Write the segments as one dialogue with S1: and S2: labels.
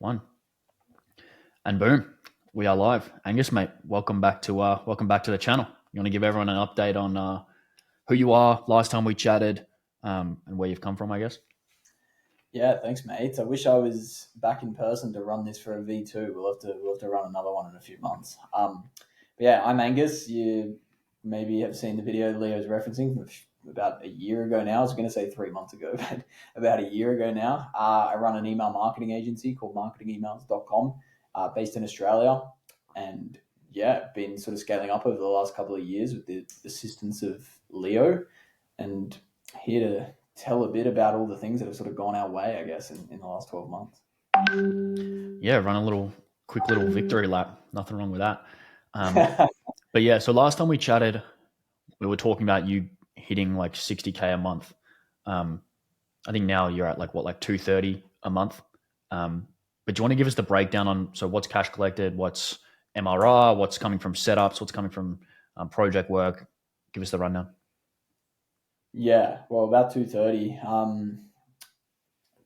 S1: One. And boom, we are live. Angus, mate, welcome back to the channel. You want to give everyone an update on who you are, last time we chatted, and where you've come from, I guess.
S2: Yeah, thanks, mate. I wish I was back in person to run this for a V2. We'll have to run another one in a few months. But yeah, I'm Angus. You maybe have seen the video Leo's referencing from about a year ago now. I was going to say 3 months ago, but about a year ago now. I run an email marketing agency called marketingemails.com, based in Australia, and yeah, been sort of scaling up over the last couple of years with the assistance of Leo, and here to tell a bit about all the things that have sort of gone our way, I guess, in the last 12 months.
S1: Yeah, run a quick little victory lap. Nothing wrong with that. But yeah, so last time we chatted, we were talking about you hitting like 60K a month. Um, I think now you're at like 230 a month. But do you want to give us the breakdown on what's cash collected, what's MRR, what's coming from setups, what's coming from project work? Give us the rundown.
S2: Yeah, well, about 230.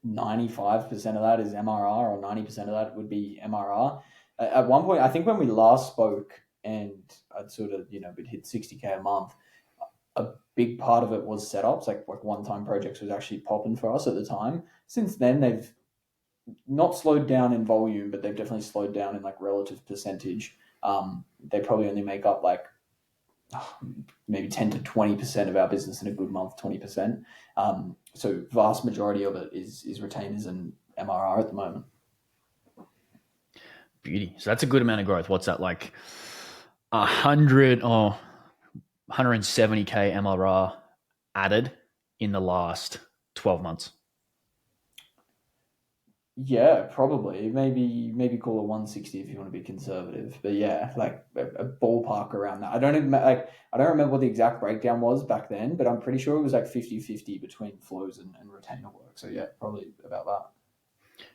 S2: 95% of that is MRR, or 90% of that would be MRR. At one point, I think when we last spoke and I'd sort of, we'd hit 60K a month, a big part of it was setups, like one-time projects was actually popping for us at the time. Since then, they've not slowed down in volume, but they've definitely slowed down in like relative percentage. They probably only make up like maybe 10 to 20% of our business in a good month, 20%. So vast majority of it is retainers and MRR at the moment.
S1: Beauty. So that's a good amount of growth. What's that, like 100 or 170K MRR added in the last 12 months?
S2: Yeah, probably. Maybe call it 160 if you want to be conservative. But yeah, like a ballpark around that. I don't remember what the exact breakdown was back then, but I'm pretty sure it was like 50-50 between flows and retainer work. So yeah, probably about that.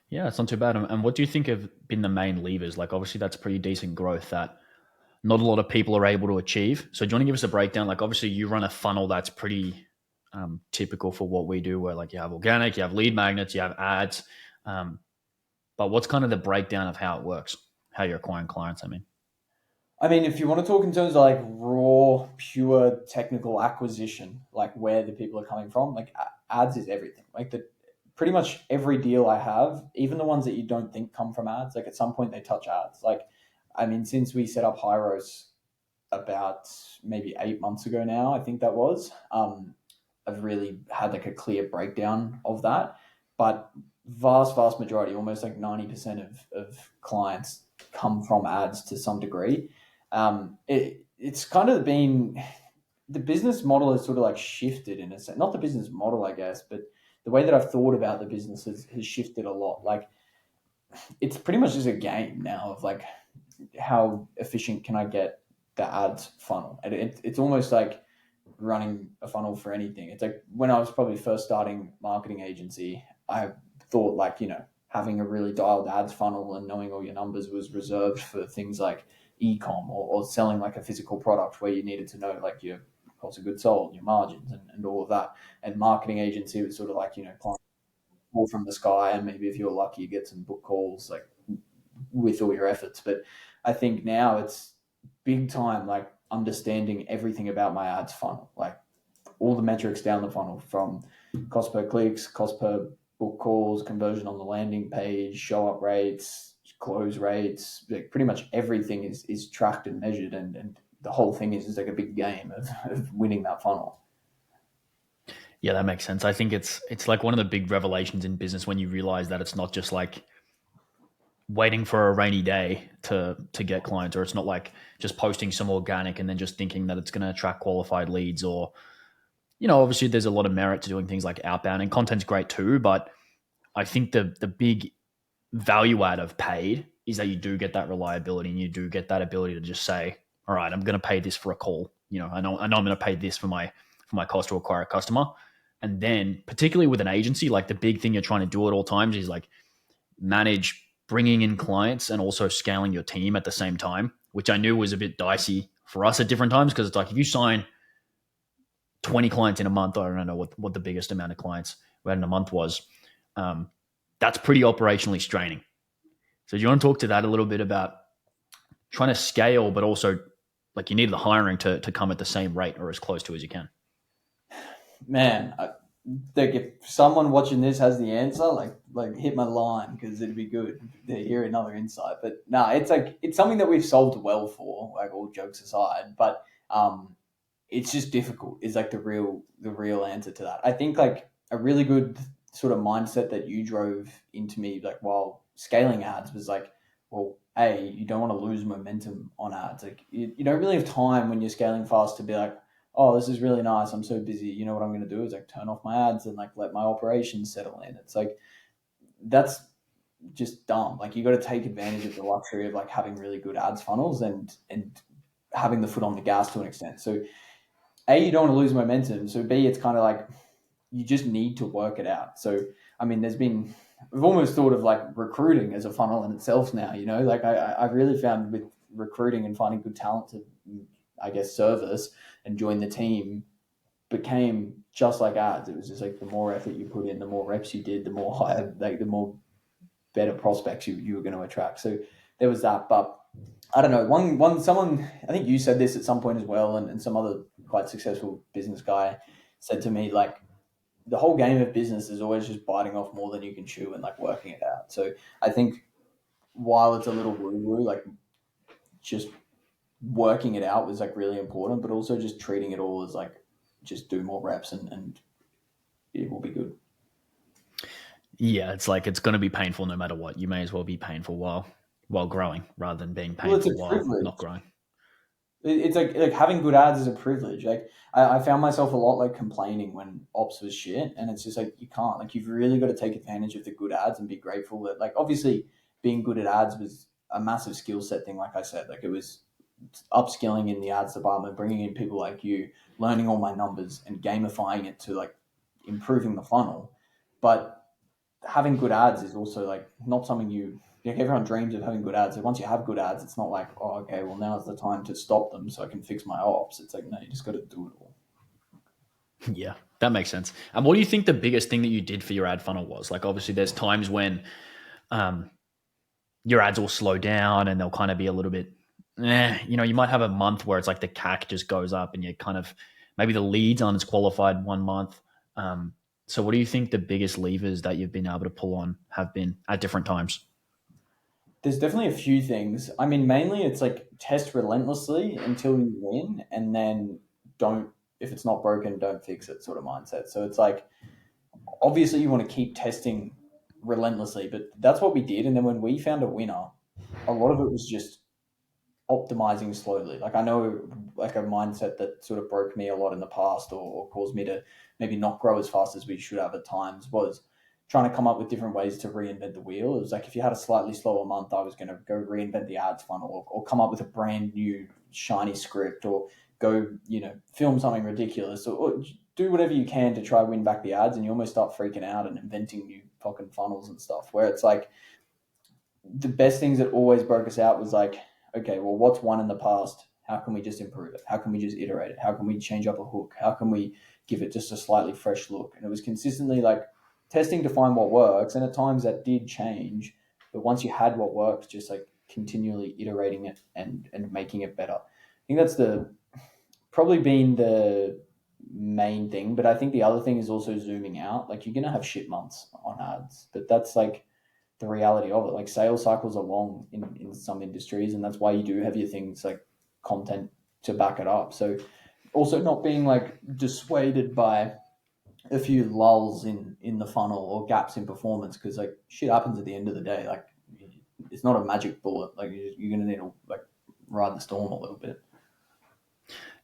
S1: Yeah, it's not too bad. And what do you think have been the main levers? Like, obviously, that's pretty decent growth that not a lot of people are able to achieve. So, do you want to give us a breakdown? Like, obviously, you run a funnel that's pretty typical for what we do, where like you have organic, you have lead magnets, you have ads. Um, but what's kind of the breakdown of how it works, how you're acquiring clients? I mean,
S2: I mean, if you want to talk in terms of like raw, pure technical acquisition, like where the people are coming from, like ads is everything. Like the pretty much every deal I have, even the ones that you don't think come from ads, like at some point they touch ads. Like, I mean, since we set up Hyros about maybe 8 months ago now, I think that was, I've really had like a clear breakdown of that. But vast majority, almost like 90% of clients come from ads to some degree. It's kind of been, the business model has sort of like shifted in a sense. Not the business model, I guess, but the way that I've thought about the business has shifted a lot. Like it's pretty much just a game now of like how efficient can I get the ads funnel, and it's almost like running a funnel for anything. It's like when I was probably first starting marketing agency, I thought like, having a really dialed ads funnel and knowing all your numbers was reserved for things like e-com, or selling like a physical product where you needed to know like your cost of goods sold, your margins, and all of that. And marketing agency was sort of like, client fall from the sky, and maybe if you're lucky, you get some book calls like with all your efforts. But I think now it's big time like understanding everything about my ads funnel, like all the metrics down the funnel, from cost per clicks, cost per book calls, conversion on the landing page, show up rates, close rates. Like pretty much everything is tracked and measured, and the whole thing is just like a big game of winning that funnel.
S1: yeah, that makes sense. I think it's like one of the big revelations in business when you realize that it's not just like waiting for a rainy day to get clients, or it's not like just posting some organic and then just thinking that it's going to attract qualified leads. Or obviously there's a lot of merit to doing things like outbound, and content's great too, but I think the big value add of paid is that you do get that reliability, and you do get that ability to just say, all right, I'm going to pay this for a call. I know I'm going to pay this for my cost to acquire a customer. And then particularly with an agency, like the big thing you're trying to do at all times is like manage bringing in clients and also scaling your team at the same time, which I knew was a bit dicey for us at different times, because it's like if you sign 20 clients in a month, I don't know what the biggest amount of clients we had in a month was. Um, that's pretty operationally straining. So do you want to talk to that a little bit about trying to scale, but also like you need the hiring to come at the same rate or as close to as you can?
S2: Man, I think if someone watching this has the answer, like hit my line because it'd be good to hear another insight. But nah, it's like it's something that we've solved well for, like all jokes aside. But it's just difficult. Is like the real answer to that. I think like a really good sort of mindset that you drove into me like while scaling ads was like, well, a you don't want to lose momentum on ads. Like you don't really have time when you're scaling fast to be like, oh, this is really nice. I'm so busy. You know what I'm going to do is like turn off my ads and like let my operations settle in. It's like that's just dumb. Like you got to take advantage of the luxury of like having really good ads funnels and having the foot on the gas to an extent. So a you don't want to lose momentum. So b it's kind of like you just need to work it out. So I mean, we've almost thought of like recruiting as a funnel in itself now. You know, like I've really found with recruiting and finding good talent to I guess service and join the team became just like ads. It was just like the more effort you put in, the more reps you did, the more higher, like the more better prospects you were going to attract. So there was that. But I don't know. Someone I think you said this at some point as well, and some other quite successful business guy said to me like the whole game of business is always just biting off more than you can chew and like working it out. So I think while it's a little woo woo, like just working it out was like really important, but also just treating it all as like just do more reps and it will be good.
S1: Yeah, it's like it's going to be painful no matter what. You may as well be painful while growing rather than being
S2: Well, it's a
S1: painful while not
S2: privilege.
S1: growing.
S2: It's like having good ads is a privilege. Like I found myself a lot like complaining when ops was shit, and it's just like you can't. Like you've really got to take advantage of the good ads and be grateful that like obviously being good at ads was a massive skill set thing. Like I said, like it was upskilling in the ads department, bringing in people like you, learning all my numbers and gamifying it to like improving the funnel. But having good ads is also like not something you like everyone dreams of having good ads. So once you have good ads, it's not like, oh, okay, well now's the time to stop them so I can fix my ops. It's like no, you just got to do it all.
S1: Yeah, that makes sense. And what do you think the biggest thing that you did for your ad funnel was? Like, obviously, there's times when um, your ads will slow down and they'll kind of be a little bit, you might have a month where it's like the CAC just goes up and you kind of maybe the leads aren't as qualified one month. So, what do you think the biggest levers that you've been able to pull on have been at different times?
S2: There's definitely a few things. I mean, mainly it's like test relentlessly until you win, and then don't if it's not broken, don't fix it sort of mindset. So it's like obviously you want to keep testing relentlessly, but that's what we did. And then when we found a winner, a lot of it was just optimizing slowly. Like I know like a mindset that sort of broke me a lot in the past or caused me to maybe not grow as fast as we should have at times was trying to come up with different ways to reinvent the wheel. It was like if you had a slightly slower month, I was going to go reinvent the ads funnel or come up with a brand new shiny script or go, film something ridiculous or do whatever you can to try win back the ads. And you almost start freaking out and inventing new fucking funnels and stuff where it's like, the best things that always broke us out was like, okay, well, what's won in the past? How can we just improve it? How can we just iterate it? How can we change up a hook? How can we give it just a slightly fresh look? And it was consistently like testing to find what works. And at times that did change. But once you had what works, just like continually iterating it and making it better. I think that's the probably been the main thing. But I think the other thing is also zooming out. Like you're going to have shit months on ads, but that's like the reality of it. Like sales cycles are long in some industries, and that's why you do have your things like content to back it up. So also not being like dissuaded by a few lulls in the funnel or gaps in performance because like shit happens at the end of the day. Like it's not a magic bullet. Like you're gonna need to like ride the storm a little bit.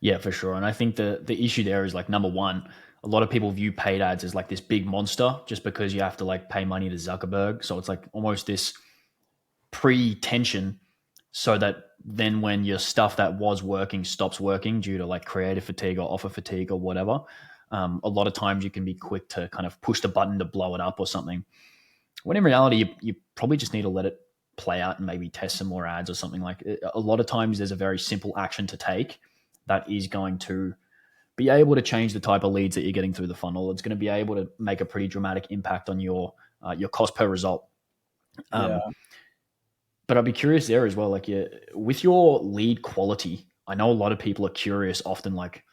S1: Yeah, for sure. And I think the issue there is like number one, a lot of people view paid ads as like this big monster just because you have to like pay money to Zuckerberg. So it's like almost this pre-tension so that then when your stuff that was working stops working due to like creative fatigue or offer fatigue or whatever, a lot of times you can be quick to kind of push the button to blow it up or something. When in reality, you probably just need to let it play out and maybe test some more ads or something. Like a lot of times there's a very simple action to take that is going to be able to change the type of leads that you're getting through the funnel. It's going to be able to make a pretty dramatic impact on your cost per result.
S2: Yeah,
S1: Um, But I'd be curious there as well. Like, yeah, with your lead quality, I know a lot of people are curious often, like,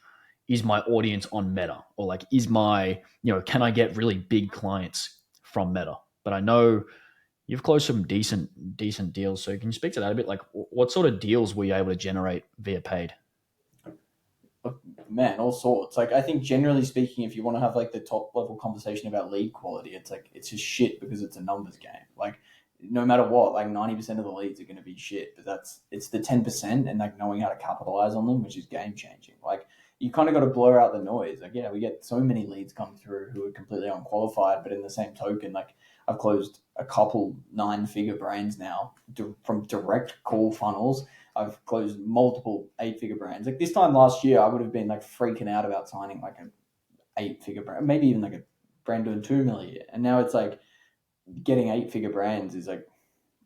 S1: is my audience on Meta? Or like, is my, can I get really big clients from Meta? But I know you've closed some decent deals. So can you speak to that a bit? Like, what sort of deals were you able to generate via paid?
S2: Man, all sorts. Like I think generally speaking, if you want to have like the top level conversation about lead quality, it's like it's just shit because it's a numbers game. Like no matter what, like 90% of the leads are going to be shit, but it's the 10% and like knowing how to capitalize on them, which is game changing. Like you kind of got to blur out the noise. Like yeah, we get so many leads come through who are completely unqualified, but in the same token, like I've closed a couple 9-figure brands now from direct call funnels. I've closed multiple 8-figure brands. Like this time last year, I would have been like freaking out about signing like an 8-figure brand, maybe even like a brand doing 2 million. And now it's like getting 8-figure brands is like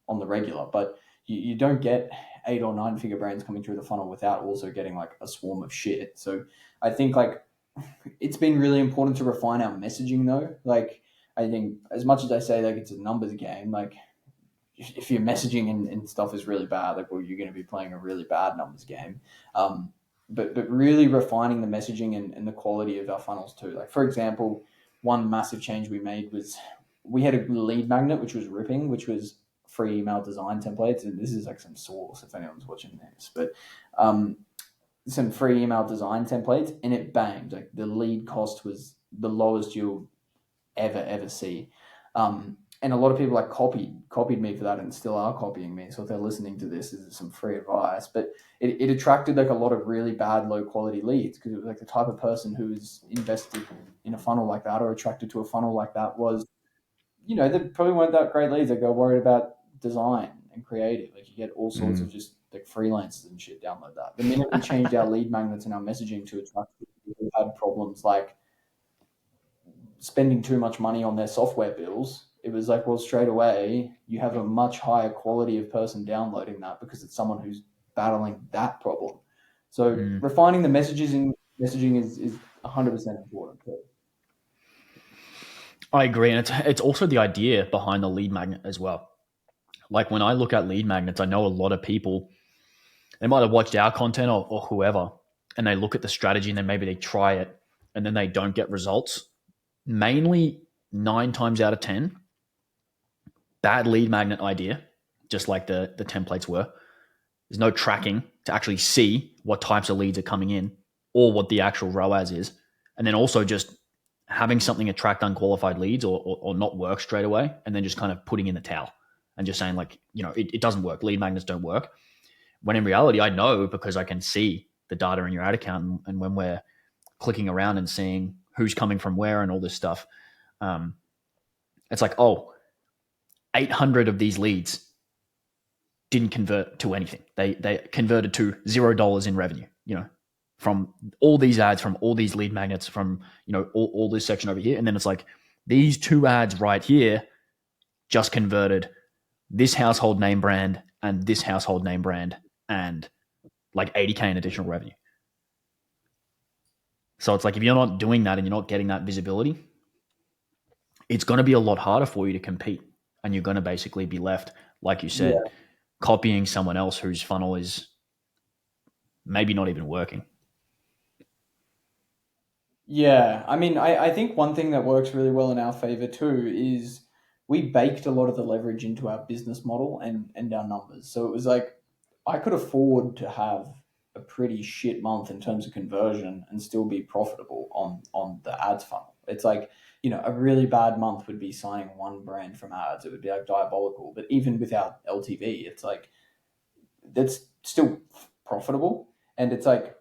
S2: on the regular, but you don't get 8 or 9-figure brands coming through the funnel without also getting like a swarm of shit. So I think like it's been really important to refine our messaging though. Like I think as much as I say like it's a numbers game, like if your messaging and stuff is really bad, like well, you're going to be playing a really bad numbers game. But really refining the messaging and the quality of our funnels too. Like for example, one massive change we made was we had a lead magnet which was ripping, which was free email design templates, and this is like some source if anyone's watching this, but um, some free email design templates, and it banged. Like the lead cost was the lowest you'll ever see. And a lot of people like copied me for that and still are copying me. So if they're listening to this, is some free advice. But it attracted like a lot of really bad low quality leads because it was like the type of person who's invested in a funnel like that or attracted to a funnel like that was, they probably weren't that great leads. They go worried about design and creative. Like you get all sorts of
S1: Mm.
S2: just like freelancers and shit download that. The minute we changed our lead magnets and our messaging to attract people who had problems like spending too much money on their software bills, it was like, well, straight away, you have a much higher quality of person downloading that because it's someone who's battling that problem. So
S1: Mm.
S2: refining the messages in messaging is 100% important too.
S1: I agree, and it's also the idea behind the lead magnet as well. Like when I look at lead magnets, I know a lot of people they might have watched our content or whoever, and they look at the strategy and then maybe they try it, and then they don't get results. Mainly 9 times out of 10, bad lead magnet idea, just like the templates were. There's no tracking to actually see what types of leads are coming in or what the actual ROAS is. And then also just having something attract unqualified leads or not work straight away and then just kind of putting in the towel and just saying like, it doesn't work. Lead magnets don't work. When in reality, I know because I can see the data in your ad account and when we're clicking around and seeing who's coming from where and all this stuff, um, it's like, oh, 800 of these leads didn't convert to anything. They converted to $0 in revenue, from all these ads, from all these lead magnets, from, all this section over here. And then it's like these two ads right here just converted this household name brand and this household name brand and like 80K in additional revenue. So it's like if you're not doing that and you're not getting that visibility, it's going to be a lot harder for you to compete. And you're going to basically be left, like you said,
S2: Yeah.
S1: copying someone else whose funnel is maybe not even working.
S2: Yeah, I mean, I think one thing that works really well in our favor too is we baked a lot of the leverage into our business model and our numbers. So it was like I could afford to have a pretty shit month in terms of conversion and still be profitable on the ads funnel. It's like, a really bad month would be signing one brand from ads. It would be like diabolical. But even without LTV, it's like that's still profitable. And it's like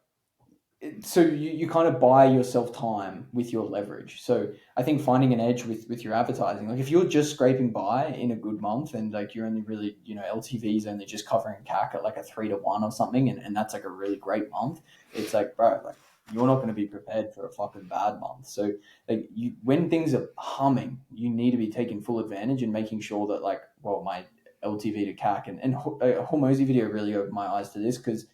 S2: so you kind of buy yourself time with your leverage. So I think finding an edge with your advertising, like if you're just scraping by in a good month and like you're only really, LTV is only just covering CAC at like a 3 to 1 or something, and that's like a really great month. It's like, bro, like you're not going to be prepared for a fucking bad month. So like when things are humming, you need to be taking full advantage and making sure that like, well, my LTV to CAC and Hormozy video really opened my eyes to this because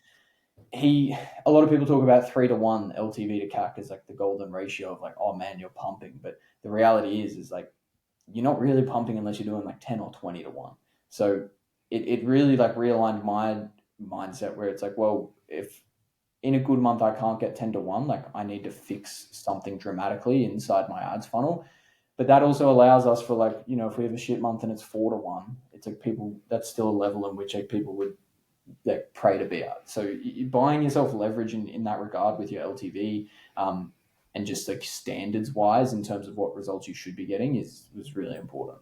S2: a lot of people talk about 3 to 1 LTV to CAC as like the golden ratio of like, oh man, you're pumping. But the reality is like you're not really pumping unless you're doing like 10 or 20 to 1. So it really like realigned my mindset where it's like, well, if in a good month I can't get 10 to 1, like I need to fix something dramatically inside my ads funnel. But that also allows us for like, if we have a shit month and it's 4 to 1, it's like people, that's still a level in which like people would like pray to be at. So you buying yourself leverage in that regard with your LTV, and just like standards wise in terms of what results you should be getting is was really important.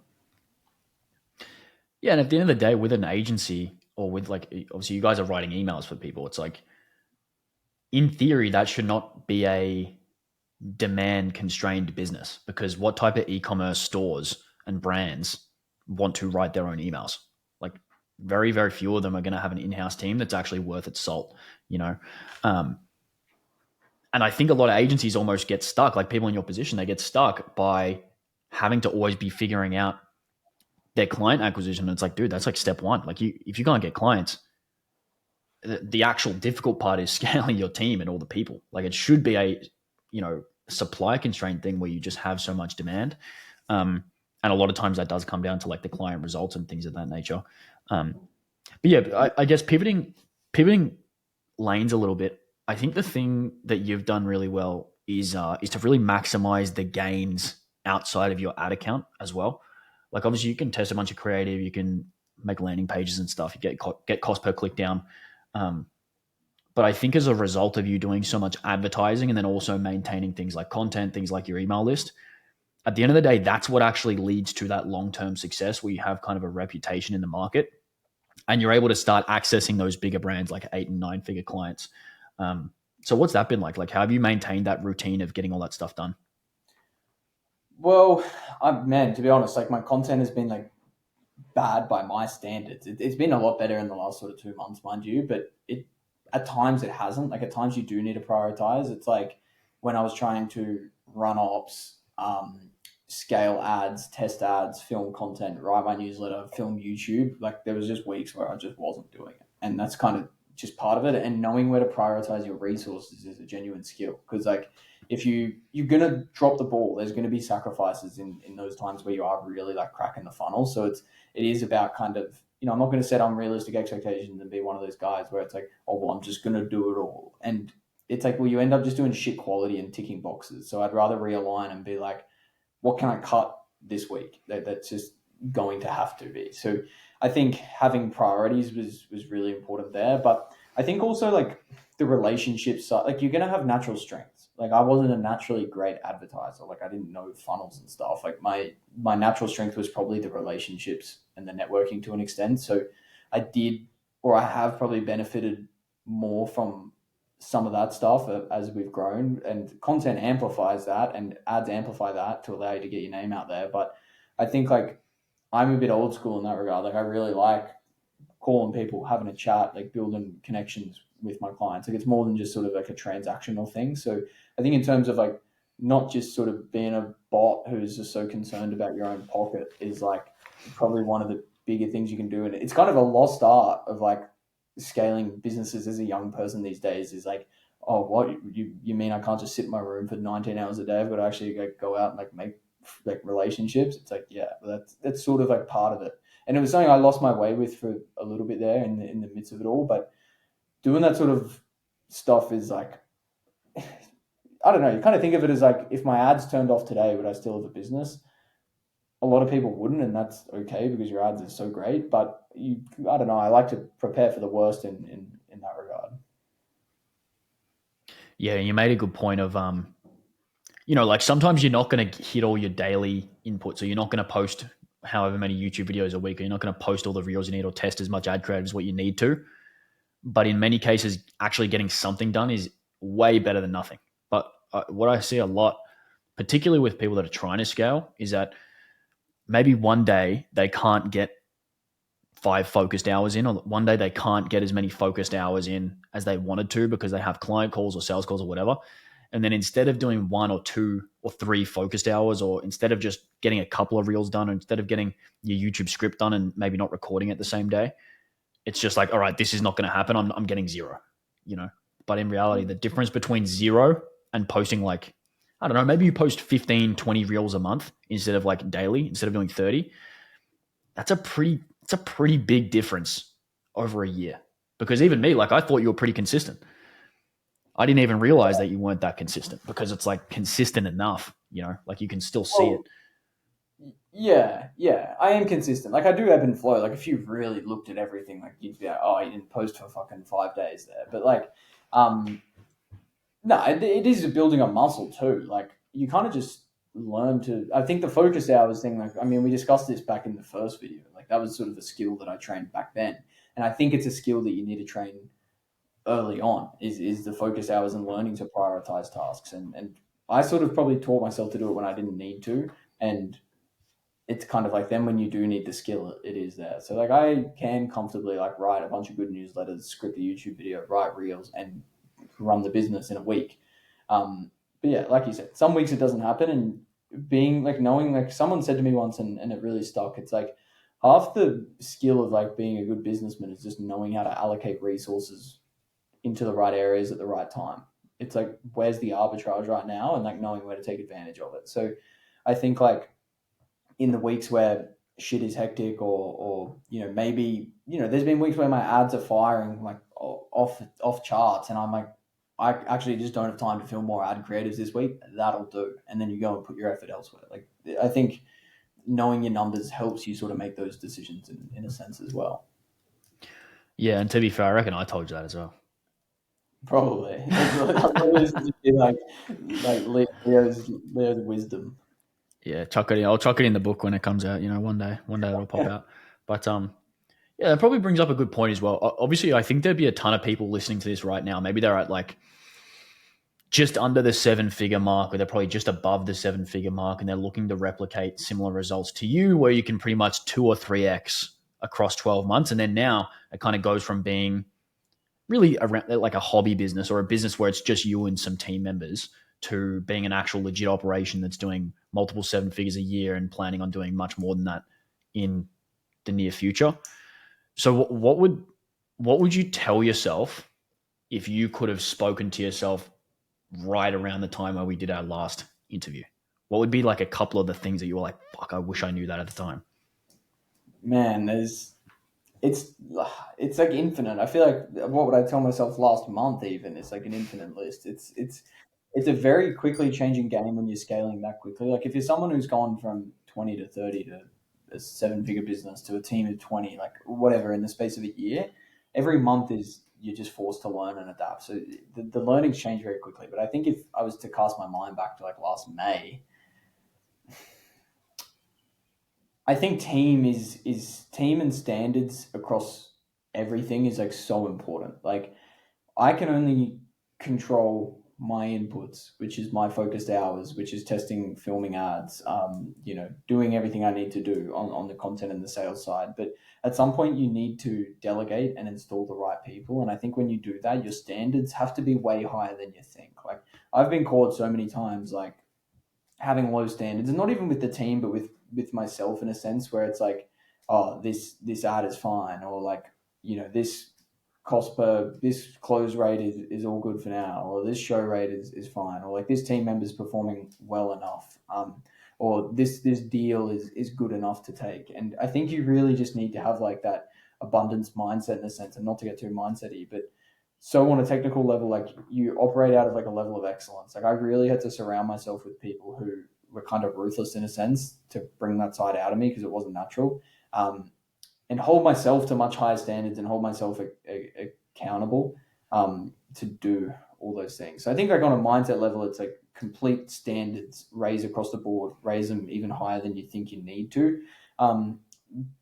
S1: Yeah, and at the end of the day, with an agency or with like obviously you guys are writing emails for people, it's like in theory that should not be a demand constrained business because what type of e-commerce stores and brands want to write their own emails? Like very, very few of them are going to have an in-house team that's actually worth its salt, you know? Um, and I think a lot of agencies almost get stuck, like people in your position, they get stuck by having to always be figuring out their client acquisition. And it's like, dude, that's like step one. Like if you can't get clients, the actual difficult part is scaling your team and all the people. Like it should be a, supply constraint thing where you just have so much demand. And a lot of times that does come down to like the client results and things of that nature. Um, but yeah, I guess pivoting lanes a little bit. I think the thing that you've done really well is to really maximize the gains outside of your ad account as well. Like obviously you can test a bunch of creative, you can make landing pages and stuff, you get cost per click down. Um, but I think as a result of you doing so much advertising and then also maintaining things like content, things like your email list, at the end of the day, that's what actually leads to that long term success where you have kind of a reputation in the market and you're able to start accessing those bigger brands like 8 and 9 figure clients. So what's that been like? Like, how have you maintained that routine of getting all that stuff done?
S2: Well, man, to be honest, like my content has been like bad by my standards. It's been a lot better in the last sort of 2 months, mind you, but it at times it hasn't. Like at times you do need to prioritize. It's like when I was trying to run ops, scale ads, test ads, film content, write my newsletter, film YouTube. Like there was just weeks where I just wasn't doing it, and that's kind of just part of it. And knowing where to prioritize your resources is a genuine skill because like if you're gonna drop the ball, there's gonna be sacrifices in those times where you are really like cracking the funnel. So it is about kind of, I'm not going to set unrealistic expectations and be one of those guys where it's like, oh, well, I'm just going to do it all. And it's like, well, you end up just doing shit quality and ticking boxes. So I'd rather realign and be like, what can I cut this week? That's just going to have to be. So I think having priorities was really important there. But I think also like the relationship side, like you're gonna have natural strengths. Like I wasn't a naturally great advertiser. Like I didn't know funnels and stuff. Like my natural strength was probably the relationships and the networking to an extent. So I did, or I have probably benefited more from some of that stuff as we've grown, and content amplifies that and ads amplify that to allow you to get your name out there. But I think like I'm a bit old school in that regard. Like I really like calling people, having a chat, like building connections with my clients. Like it's more than just sort of like a transactional thing. So I think in terms of like not just sort of being a bot who's just so concerned about your own pocket is like probably one of the bigger things you can do. And it's kind of a lost art of like scaling businesses as a young person these days is like, oh, what you mean I can't just sit in my room for 19 hours a day? I've got to actually like go out and like make like relationships. It's like, yeah, that's sort of like part of it. And it was something I lost my way with for a little bit there in the midst of it all. But doing that sort of stuff is like, I don't know. You kind of think of it as like, if my ads turned off today, would I still have a business? A lot of people wouldn't, and that's okay because your ads are so great. But I don't know. I like to prepare for the worst in that regard.
S1: Yeah, you made a good point of like sometimes you're not going to hit all your daily input. So you're not going to post however many YouTube videos a week, or you're not going to post all the reels you need or test as much ad creative as what you need to. But in many cases, actually getting something done is way better than nothing. But what I see a lot, particularly with people that are trying to scale, is that maybe one day they can't get 5 focused hours in, or one day they can't get as many focused hours in as they wanted to because they have client calls or sales calls or whatever. And then instead of doing 1 or 2 or 3 focused hours, or instead of just getting a couple of reels done, or instead of getting your YouTube script done and maybe not recording it the same day, it's just like, all right, this is not going to happen. I'm getting zero, you know. But in reality, the difference between zero and posting like, I don't know, maybe you post 15, 20 reels a month instead of like daily, instead of doing 30. That's a pretty it's a pretty big difference over a year. Because even me, like I thought you were pretty consistent. I didn't even realize that you weren't that consistent because it's like consistent enough, like you can still see
S2: Well,
S1: it.
S2: yeah, yeah, I am consistent. Like I do ebb and flow. Like if you really looked at everything, like you'd be like, oh, you didn't post for fucking 5 days there. But like, um, no, it is building a muscle too. Like you kind of just learn to. I think the focus hours thing. Like I mean, we discussed this back in the first video. Like that was sort of a skill that I trained back then, and I think it's a skill that you need to train early on. Is the focus hours and learning to prioritize tasks. And I sort of probably taught myself to do it when I didn't need to, and it's kind of like then when you do need the skill, it is there. So like I can comfortably like write a bunch of good newsletters, script a YouTube video, write reels, and run the business in a week. But yeah, like you said, some weeks it doesn't happen, and being like knowing like someone said to me once, and it really stuck. It's like half the skill of like being a good businessman is just knowing how to allocate resources into the right areas at the right time. It's like where's the arbitrage right now, and like knowing where to take advantage of it. So I think like in the weeks where shit is hectic, or maybe there's been weeks where my ads are firing like off charts, and I'm like, I actually just don't have time to film more ad creatives this week. That'll do, and then you go and put your effort elsewhere. Like I think knowing your numbers helps you sort of make those decisions in a sense as well.
S1: Yeah, and to be fair, I reckon I told you that as well.
S2: Probably it's just be like Leo's wisdom.
S1: Yeah, chuck it in. I'll chuck it in the book when it comes out. One day it'll pop out. But yeah, that probably brings up a good point as well. Obviously, I think there'd be a ton of people listening to this right now. Maybe they're at like just under the 7 figure mark, or they're probably just above the 7 figure mark, and they're looking to replicate similar results to you, where you can pretty much 2 or 3x across 12 months. And then now it kind of goes from being really around like a hobby business or a business where it's just you and some team members to being an actual legit operation that's doing multiple 7 figures a year and planning on doing much more than that in the near future. So what would you tell yourself if you could have spoken to yourself right around the time where we did our last interview? What would be like a couple of the things that you were like, fuck, I wish I knew that at the time?
S2: Man, it's it's like infinite. I feel like what would I tell myself last month? Even it's like an infinite list. It's a very quickly changing game when you're scaling that quickly. Like if you're someone who's gone from 20 to 30 to a 7 figure business to a team of 20, like whatever in the space of a year, every month is you're just forced to learn and adapt. So the learnings change very quickly. But I think if I was to cast my mind back to like last May, I think team team and standards across everything is like so important. Like I can only control my inputs, which is my focused hours, which is testing, filming ads, doing everything I need to do on the content and the sales side. But at some point, you need to delegate and install the right people. And I think when you do that, your standards have to be way higher than you think. Like I've been caught so many times, like having low standards, and not even with the team, but with myself in a sense, where it's like, oh, this ad is fine, or like this this close rate is all good for now, or this show rate is fine, or like this team member's performing well enough, or this deal is good enough to take. And I think you really just need to have like that abundance mindset in a sense, and not to get too mindset-y, but so on a technical level, like you operate out of like a level of excellence. Like I really had to surround myself with people who were kind of ruthless in a sense to bring that side out of me because it wasn't natural. And hold myself to much higher standards and hold myself accountable to do all those things. So I think like on a mindset level, it's like complete standards, raise across the board, raise them even higher than you think you need to. Um,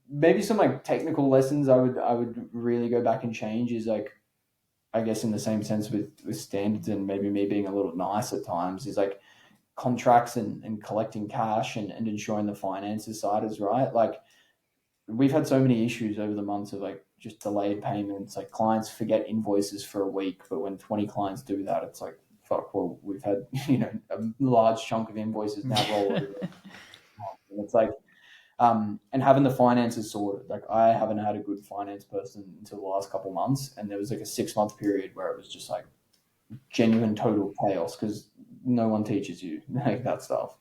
S2: Maybe some like technical lessons I would really go back and change is like I guess in the same sense with standards and maybe me being a little nice at times is like contracts and collecting cash and ensuring the finances side is right. Like we've had so many issues over the months of like just delayed payments. Like clients forget invoices for a week, but when 20 clients do that, it's like, fuck, well, we've had, a large chunk of invoices now roll over. And it's like, and having the finances sorted. Like I haven't had a good finance person until the last couple of months. And there was like a 6 month period where it was just like genuine total chaos because no one teaches you like that stuff.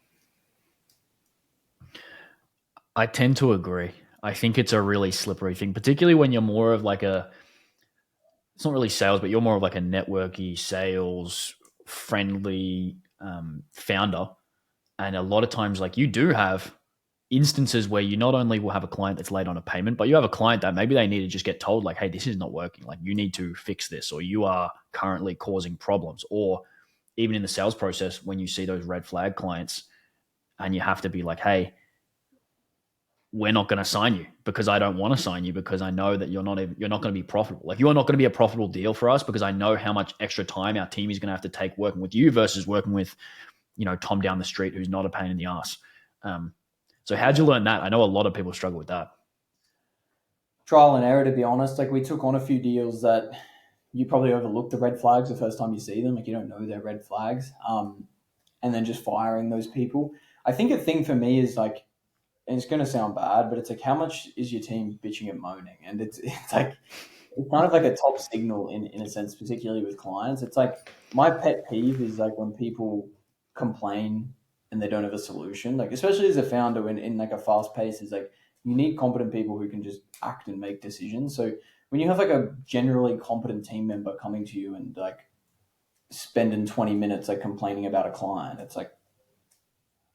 S1: I tend to agree. I think it's a really slippery thing, particularly when you're more of like a, it's not really sales, but you're more of like a networky, sales friendly founder. And a lot of times, like you do have instances where you not only will have a client that's late on a payment, but you have a client that maybe they need to just get told, like, hey, this is not working. Like, you need to fix this, or you are currently causing problems. Or even in the sales process, when you see those red flag clients and you have to be like, hey, we're not going to sign you because I don't want to sign you because I know that you're not going to be profitable. Like, you are not going to be a profitable deal for us because I know how much extra time our team is going to have to take working with you versus working with, Tom down the street who's not a pain in the ass. Um, so how'd you
S2: Yeah.
S1: learn that? I know a lot of people struggle with that.
S2: Trial and error, to be honest. Like we took on a few deals that you probably overlook the red flags the first time you see them. Like you don't know they're red flags. And then just firing those people. I think a thing for me is like, and it's going to sound bad, but it's like, how much is your team bitching and moaning? And it's like, it's kind of like a top signal in a sense, particularly with clients. It's like my pet peeve is like when people complain and they don't have a solution. Like especially as a founder in like a fast pace, is like you need competent people who can just act and make decisions. So when you have like a generally competent team member coming to you and like spending 20 minutes like complaining about a client, it's like,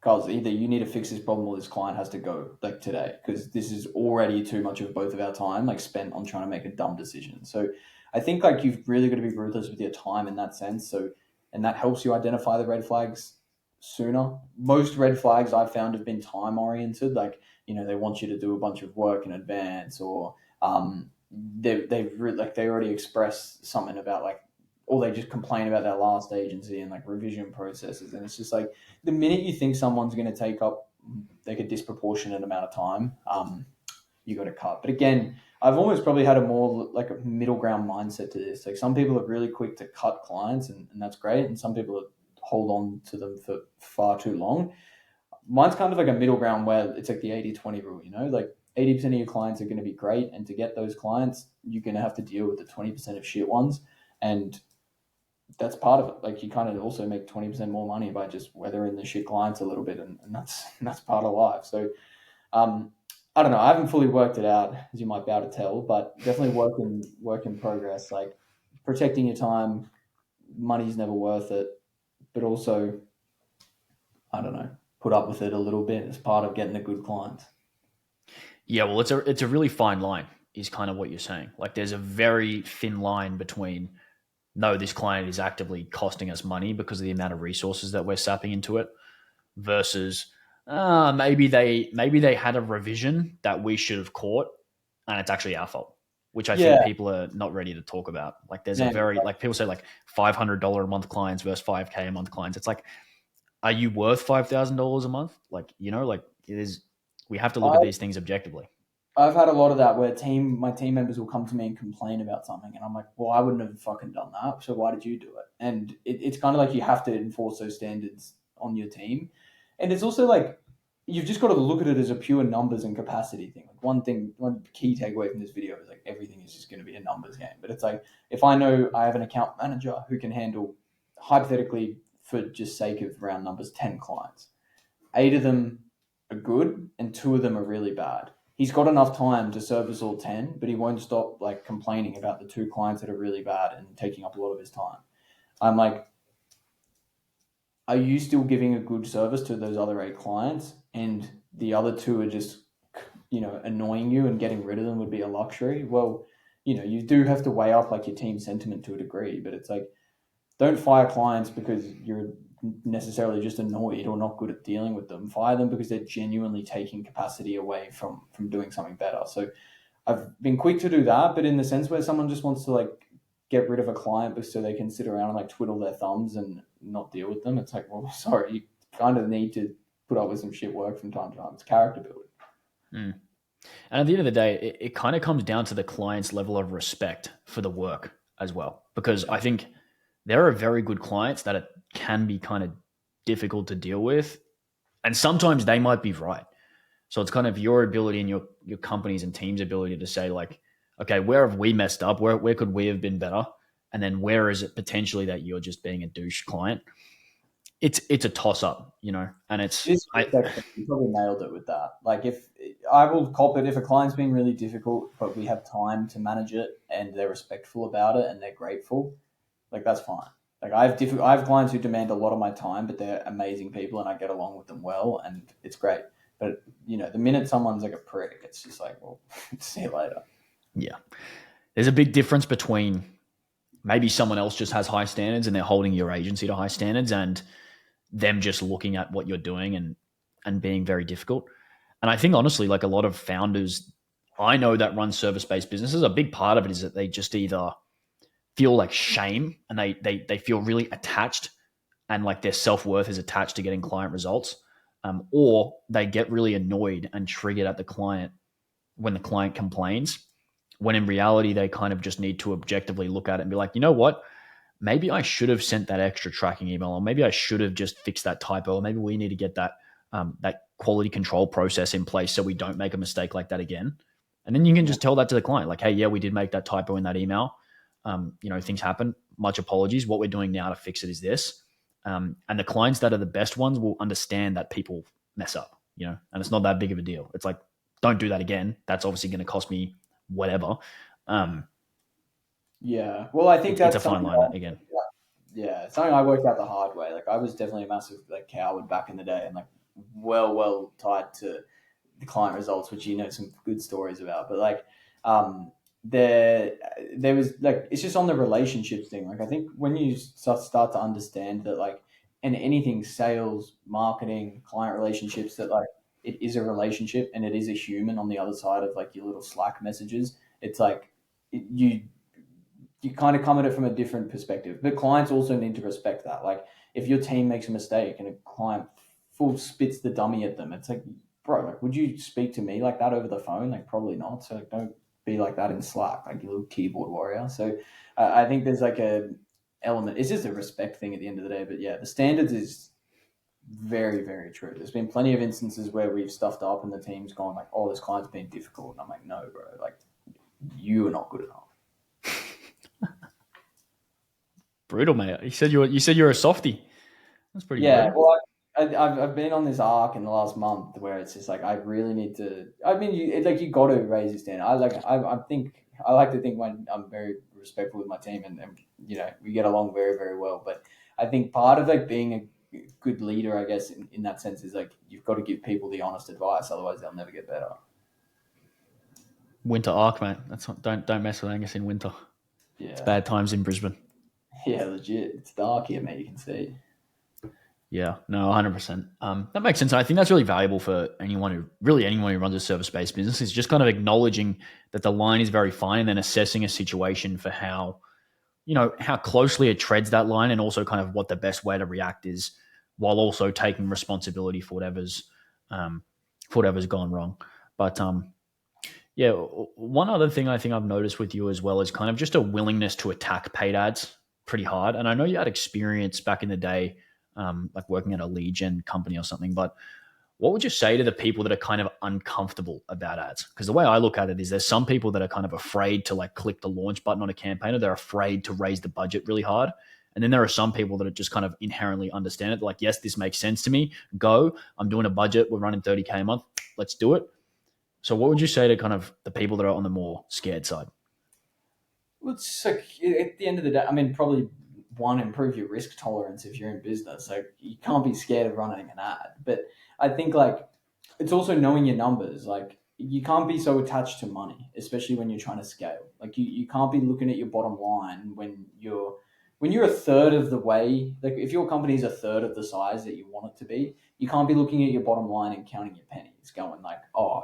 S2: guys, either you need to fix this problem or this client has to go like today because this is already too much of both of our time like spent on trying to make a dumb decision. So I think like you've really got to be ruthless with your time in that sense. So and that helps you identify the red flags sooner. Most red flags I've found have been time oriented. Like they want you to do a bunch of work in advance, or like they already express something about like, or they just complain about their last agency and like revision processes, and it's just like the minute you think someone's going to take up like a disproportionate amount of time, you got to cut. But again, I've almost probably had a more like a middle ground mindset to this. Like some people are really quick to cut clients, and that's great, and some people hold on to them for far too long. Mine's kind of like a middle ground where it's like the 80-20 rule, like 80% of your clients are going to be great. And to get those clients, you're going to have to deal with the 20% of shit ones. And that's part of it. Like you kind of also make 20% more money by just weathering the shit clients a little bit. And that's part of life. So, um, I don't know. I haven't fully worked it out, as you might be able to tell, but definitely work in progress. Like protecting your time, money's never worth it, but also I don't know, put up with it a little bit as part of getting a good client.
S1: Yeah, well, it's a really fine line, is kind of what you're saying. Like, there's a very thin line between, no, this client is actively costing us money because of the amount of resources that we're sapping into it, versus maybe they had a revision that we should have caught, and it's actually our fault, which I think
S2: Yeah,
S1: people are not ready to talk about. Like, there's a
S2: man.
S1: very, like, people say like $500 a month clients versus 5K a month clients. It's like, are you worth $5,000 a month? Like, like it is. We have to look at
S2: I
S1: these things objectively.
S2: I've had a lot of that where my team members will come to me and complain about something, and I'm like, well, I wouldn't have fucking done that. So why did you do it? And it's kind of like you have to enforce those standards on your team, and it's also like you've just got to look at it as a pure numbers and capacity thing. Like one key takeaway from this video is like everything is just going to be a numbers game. But it's like if I know I have an account manager who can handle hypothetically for just sake of round numbers 10 clients, 8 of them are good and 2 of them are really bad. He's got enough time to service all 10, but he won't stop like complaining about the 2 clients that are really bad and taking up a lot of his time. I'm like, are you still giving a good service to those other 8 clients and the other 2 are just annoying you, and getting rid of them would be a luxury? Well, you do have to weigh up like your team sentiment to a degree, but it's like, don't fire clients because you're necessarily just annoyed or not good at dealing with them. Fire them because they're genuinely taking capacity away from doing something better. So I've been quick to do that, but in the sense where someone just wants to like get rid of a client so they can sit around and like twiddle their thumbs and not deal with them, it's like, well, sorry, you kind of need to put up with some shit work from time to time. It's character building.
S1: Mm. And at the end of the day, it kind of comes down to the client's level of respect for the work as well. Because I think there are very good clients that it can be kind of difficult to deal with. And sometimes they might be right. So it's kind of your ability and your company's and team's ability to say, like, okay, where have we messed up? Where could we have been better? And then where is it potentially that you're just being a douche client? it's a toss up, and
S2: It
S1: it's
S2: is a respect thing. You probably nailed it with that. Like if I will cop it if a client's being really difficult, but we have time to manage it and they're respectful about it and they're grateful, like that's fine. Like I have clients who demand a lot of my time, but they're amazing people and I get along with them well and it's great. But the minute someone's like a prick, it's just like, well, see you later.
S1: yeah. There's a big difference between maybe someone else just has high standards and they're holding your agency to high standards, and them just looking at what you're doing and being very difficult. And I think honestly, like a lot of founders I know that run service based businesses, a big part of it is that they just either feel like shame and they feel really attached, and like their self worth is attached to getting client results, or they get really annoyed and triggered at the client when the client complains. When in reality, they kind of just need to objectively look at it and be like, you know what? Maybe I should have sent that extra tracking email, or maybe I should have just fixed that typo, or maybe we need to get that quality control process in place so we don't make a mistake like that again. And then you can
S2: Yeah.
S1: just tell that to the client, like, hey, yeah, we did make that typo in that email. Things happen. Much apologies. What we're doing now to fix it is this. And the clients that are the best ones will understand that people mess up, and it's not that big of a deal. It's like, don't do that again. That's obviously going to cost me whatever. Um,
S2: Yeah. Well, I think
S1: it's a
S2: that's
S1: fine
S2: something.
S1: line again.
S2: Yeah, it's something I worked out the hard way. Like I was definitely a massive like coward back in the day, and like well tied to the client results, which some good stories about. But like, um, there there was like it's just on the relationship thing. Like I think when you start to understand that like in anything sales, marketing, client relationships, that like it is a relationship and it is a human on the other side of like your little Slack messages. It's like you kind of come at it from a different perspective. But clients also need to respect that. Like if your team makes a mistake and a client full spits the dummy at them, it's like, bro, like would you speak to me like that over the phone? Like probably not. So like, don't be like that in Slack, like you little keyboard warrior. So I think there's like a element. It's just a respect thing at the end of the day. But yeah, the standards is very true. There's been plenty of instances where we've stuffed up and the team's gone like, oh, this client's been difficult, and I'm like, no, bro, like you are not good enough.
S1: Brutal, mate. You said you're a softie. That's pretty
S2: Yeah,
S1: brutal.
S2: well, I've been on this arc in the last month where it's just like I really need to. I mean, you got to raise your standard. I think I like to think when I'm very respectful with my team and we get along very well. But I think part of like being a good leader, I guess, in that sense, is like you've got to give people the honest advice, otherwise they'll never get better.
S1: Winter arc, mate. Don't mess with Angus in winter. It's
S2: Yeah,
S1: bad times in Brisbane.
S2: yeah, legit. It's dark here, mate. You can see.
S1: Yeah, no, 100%. That makes sense. And I think that's really valuable for anyone who runs a service based business, is just kind of acknowledging that the line is very fine and then assessing a situation for how closely it treads that line, and also kind of what the best way to react is, while also taking responsibility um, for whatever's gone wrong. But yeah, one other thing I think I've noticed with you as well is kind of just a willingness to attack paid ads pretty hard. And I know you had experience back in the day, like working at a lead gen company or something. But what would you say to the people that are kind of uncomfortable about ads? Because the way I look at it is there's some people that are kind of afraid to like click the launch button on a campaign, or they're afraid to raise the budget really hard. And then there are some people that are just kind of inherently understand it. They're like, yes, this makes sense to me. Go. I'm doing a budget. We're running 30K a month. Let's do it. So what would you say to kind of the people that are on the more scared side?
S2: Well, it's like at the end of the day, I mean, probably one, improve your risk tolerance if you're in business. Like you can't be scared of running an ad. But I think like it's also knowing your numbers. Like you can't be so attached to money, especially when you're trying to scale. Like you can't be looking at your bottom line when you're a third of the way. Like if your company is a third of the size that you want it to be, you can't be looking at your bottom line and counting your pennies, going like, oh,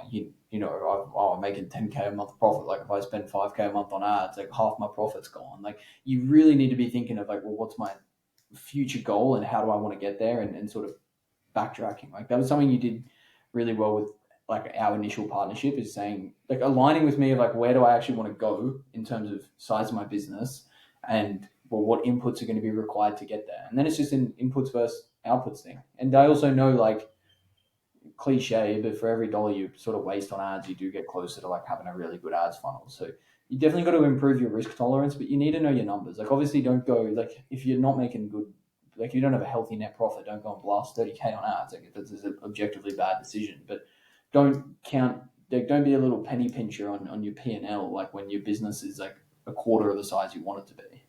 S2: I'm making 10K a month profit. Like if I spend 5K a month on ads, like half my profit's gone. Like you really need to be thinking of like, well, what's my future goal and how do I want to get there, and sort of backtracking. Like that was something you did really well with like our initial partnership, is saying like aligning with me of like where do I actually want to go in terms of size of my business, and well what inputs are going to be required to get there. And then it's just an inputs versus outputs thing. And I also know like cliche, but for every dollar you sort of waste on ads, you do get closer to like having a really good ads funnel. So you definitely got to improve your risk tolerance, but you need to know your numbers. Like obviously don't go like if you're not making good like if you don't have a healthy net profit, don't go and blast 30K on ads. Like that's an objectively bad decision. But don't count. Like, don't be a little penny pincher on your P&L. Like when your business is like a quarter of the size you want it to be.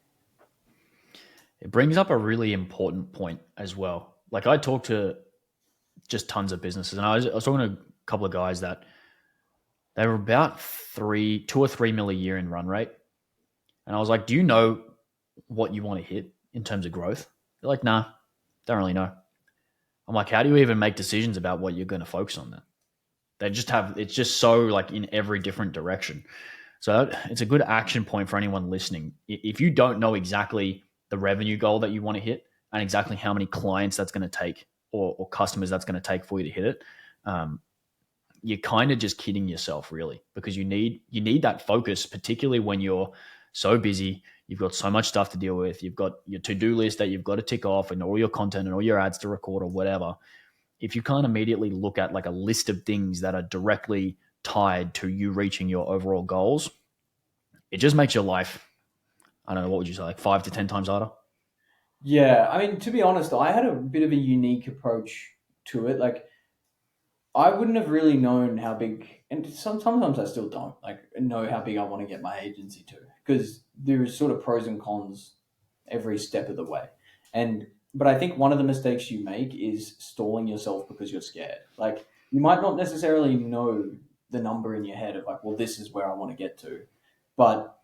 S1: It brings up a really important point as well. Like I talk to just tons of businesses, and I was talking to a couple of guys that they were about 2 or 3 mil a year in run rate, and I was like, "Do you know what you want to hit in terms of growth?" They're like, "Nah, don't really know." I'm like, "How do you even make decisions about what you're going to focus on then?" They just have it's just so like in every different direction. So it's a good action point for anyone listening. If you don't know exactly the revenue goal that you want to hit and exactly how many clients that's going to take or customers that's going to take for you to hit it, um, you're kind of just kidding yourself, really, because you need that focus, particularly when you're so busy. You've got so much stuff to deal with. You've got your to-do list that you've got to tick off, and all your content and all your ads to record or whatever. If you can't immediately look at like a list of things that are directly tied to you reaching your overall goals, it just makes your life, I don't know, what would you say, like 5 to 10 times harder?
S2: Yeah, I mean, to be honest, I had a bit of a unique approach to it. Like, I wouldn't have really known how big, and sometimes I still don't like know how big I want to get my agency to, because there's sort of pros and cons every step of the way. And but I think one of the mistakes you make is stalling yourself because you're scared. Like you might not necessarily know the number in your head of like, well, this is where I want to get to, but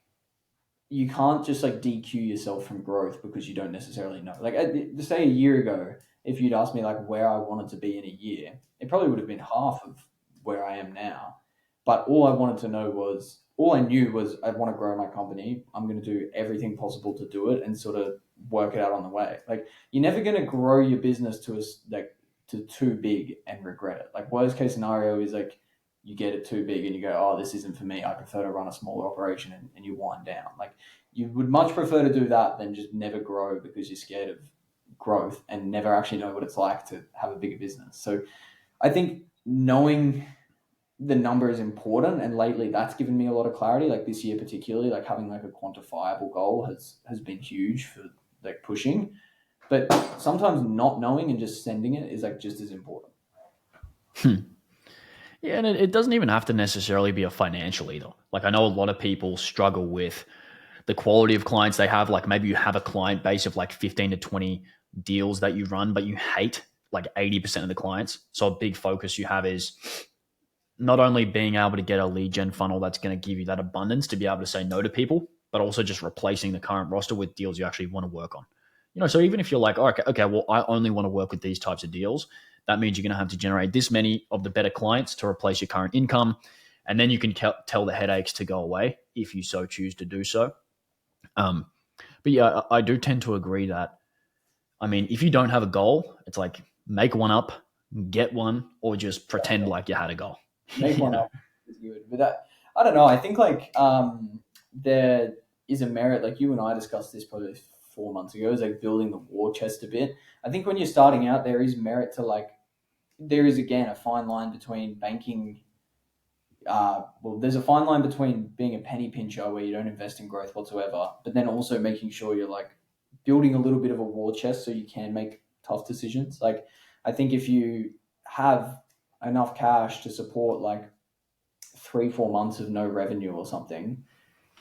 S2: you can't just like DQ yourself from growth because you don't necessarily know. Like to say a year ago, if you'd asked me like where I wanted to be in a year, it probably would have been half of where I am now. But all I knew was I want to grow my company. I'm going to do everything possible to do it and sort of work it out on the way. Like you're never going to grow your business like to too big and regret it. Like worst case scenario is like you get it too big and you go, oh, this isn't for me. I prefer to run a smaller operation and you wind down. Like you would much prefer to do that than just never grow because you're scared of growth and never actually know what it's like to have a bigger business. So I think knowing the number is important, and lately that's given me a lot of clarity. Like this year particularly, like having like a quantifiable goal has been huge for like pushing. But sometimes not knowing and just sending it is like just as important.
S1: Yeah, and it doesn't even have to necessarily be a financial either. Like I know a lot of people struggle with the quality of clients they have. Like maybe you have a client base of like 15 to 20 deals that you run, but you hate like 80% of the clients. So a big focus you have is not only being able to get a lead gen funnel that's going to give you that abundance to be able to say no to people, but also just replacing the current roster with deals you actually want to work on. So even if you're like, oh, okay, well, I only want to work with these types of deals, that means you're going to have to generate this many of the better clients to replace your current income. And then you can tell the headaches to go away if you so choose to do so. Um, but yeah, I do tend to agree that, I mean, if you don't have a goal, it's like make one up, get one, or just pretend like you had a goal.
S2: Make
S1: you
S2: one
S1: know?
S2: up is good. But that I don't know. I think like there is a merit. Like you and I discussed this probably 4 months ago. Is like building the war chest a bit. I think when you're starting out, there is merit to like there is again a fine line between banking. Well, there's a fine line between being a penny pincher where you don't invest in growth whatsoever, but then also making sure you're like building a little bit of a war chest so you can make tough decisions. Like I think if you have enough cash to support like 3 4 months of no revenue or something,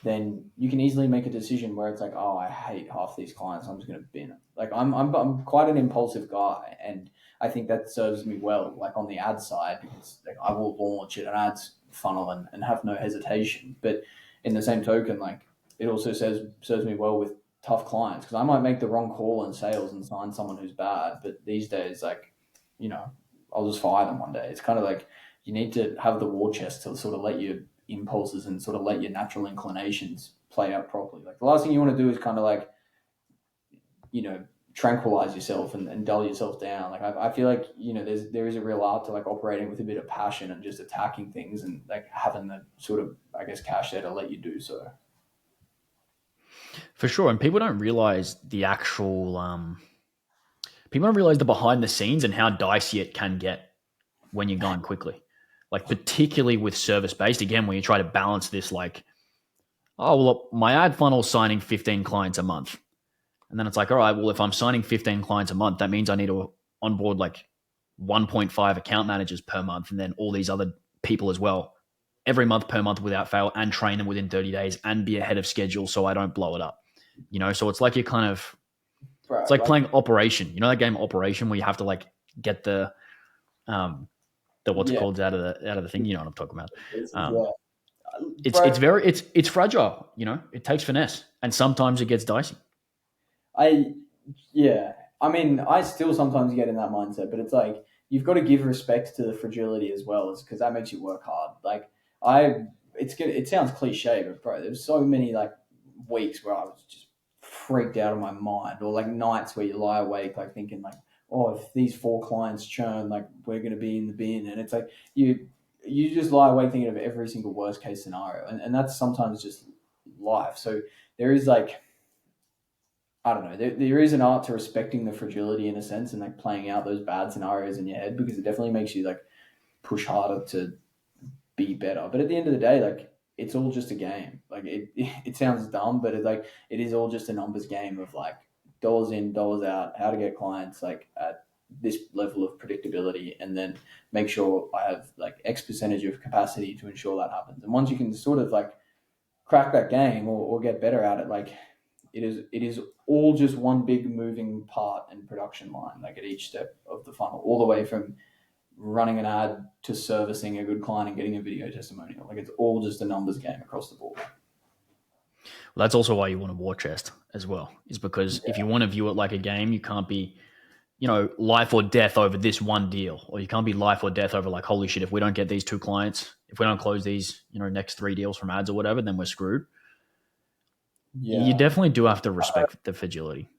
S2: then you can easily make a decision where it's like, oh, I hate half these clients. I'm just going to bin them. Like I'm quite an impulsive guy, and I think that serves me well. Like on the ad side, because like I will launch an ads funnel and have no hesitation. But in the same token, like it also serves me well with tough clients because I might make the wrong call in sales and sign someone who's bad. But these days, like you know, I'll just fire them one day. It's kind of like you need to have the war chest to sort of let your impulses and sort of let your natural inclinations play out properly. Like the last thing you want to do is kind of like, you know, tranquilize yourself and dull yourself down. Like I feel like, there is a real art to like operating with a bit of passion and just attacking things and like having the sort of, I guess, cash there to let you do so.
S1: For sure. And people don't realize the behind the scenes and how dicey it can get when you're going quickly. Like particularly with service based, again, when you try to balance this, like, oh well, my ad funnel signing 15 clients a month. And then it's like, all right, well, if I'm signing 15 clients a month, that means I need to onboard like 1.5 account managers per month and then all these other people as well every month per month without fail and train them within 30 days and be ahead of schedule so I don't blow it up. So it's like you're kind of, it's
S2: Bro,
S1: like
S2: like
S1: playing Operation. You know that game Operation where you have to like get um the what's it
S2: yeah,
S1: called out of the thing. You know what I'm talking about. Um,
S2: yeah,
S1: it's
S2: bro.
S1: very it's fragile. It takes finesse and sometimes it gets dicey.
S2: I Yeah, I mean, I still sometimes get in that mindset, but it's like you've got to give respect to the fragility as well, as because that makes you work hard. Like I, it's good. It sounds cliche, but bro, there's so many like weeks where I was just freaked out of my mind, or like nights where you lie awake, like thinking like, oh, if these four clients churn, like we're gonna be in the bin, and it's like you just lie awake thinking of every single worst case scenario, and that's sometimes just life. So there is like I don't know. There is an art to respecting the fragility in a sense and like playing out those bad scenarios in your head because it definitely makes you like push harder to be better. But at the end of the day, like it's all just a game. Like it sounds dumb, but it is all just a numbers game of like dollars in, dollars out, how to get clients like at this level of predictability, and then make sure I have like X percentage of capacity to ensure that happens. And once you can sort of like crack that game or get better at it, like it is all just one big moving part and production line, like at each step of the funnel, all the way from running an ad to servicing a good client and getting a video testimonial. Like it's all just a numbers game across the board.
S1: Well, that's also why you want a war chest as well, is because if
S2: Yeah,
S1: you want to view it like a game, you can't be, life or death over this one deal, or you can't be life or death over like, holy shit, if we don't get these two clients, if we don't close these, next three deals from ads or whatever, then we're screwed. You
S2: yeah.
S1: definitely do have to respect the fragility.